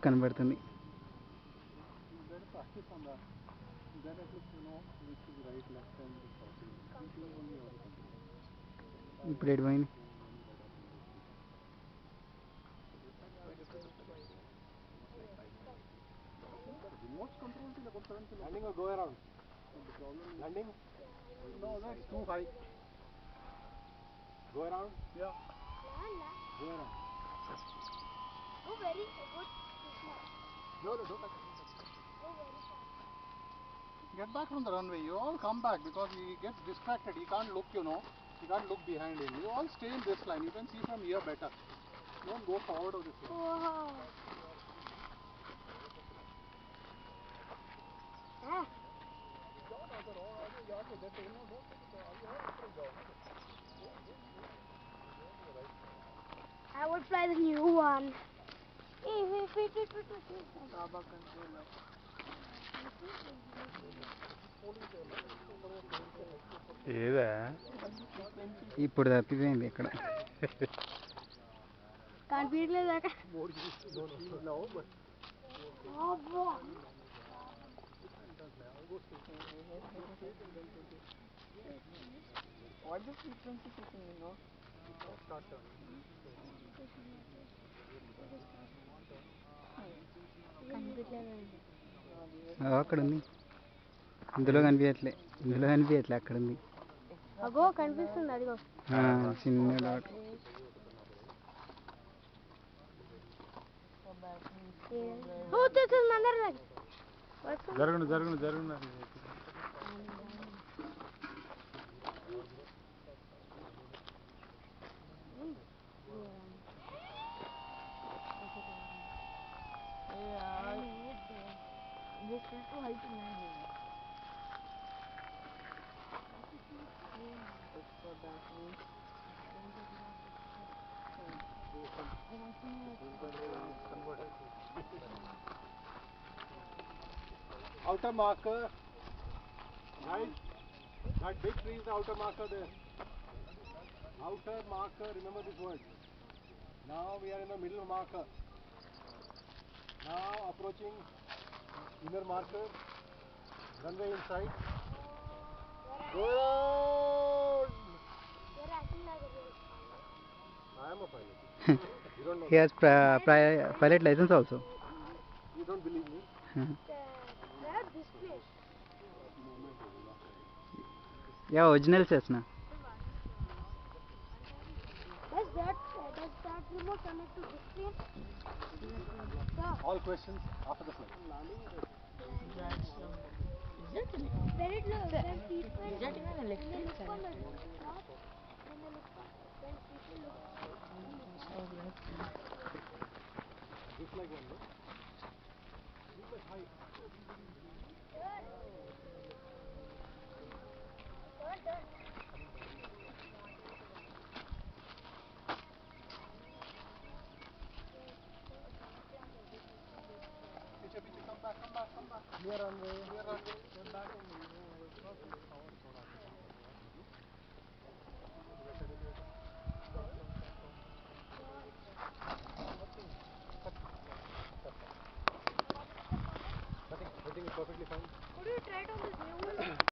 కనబడుతుంది. ఇప్పుడు ఎటు పోయింది? Landing or go around? Landing? No, that's too high. Go around? Yeah. Go around. Go very good. No, don't touch. Go very fast. Get back from the runway. You all come back because he gets distracted. He can't look, you know. He can't look behind him. You all stay in this line. You can see from here better. Don't go forward of this line. Wow. Ah. I would fly the new one. ఏదా ఇప్పుడు తప్పిపోయింది ఇక్కడ. కనిపించలేదు అక్కడ. What the frequency taking, you know? అక్కడ ఉంది. ఇందులో కనిపించట్లే, అక్కడ ఉంది. అగో కనిపిస్తుంది, అదిగో చిన్న డాట్. జరుగును. Outer marker. Right? That big tree is the outer marker there. Outer marker, remember this word. Now we are in the middle marker. Now approaching inner marker. Runway inside. Go around! I am a pilot. You don't know. He has pilot license also. You don't believe me? Yeah, original Cessna. Does that remote connect to this screen? All questions after the flight. When it looks, when people Is that even electric? when people look. Just like one, no? Look like height. Come back. Here runway. Get back on me. I think it's perfectly fine. Could you try it on this new one?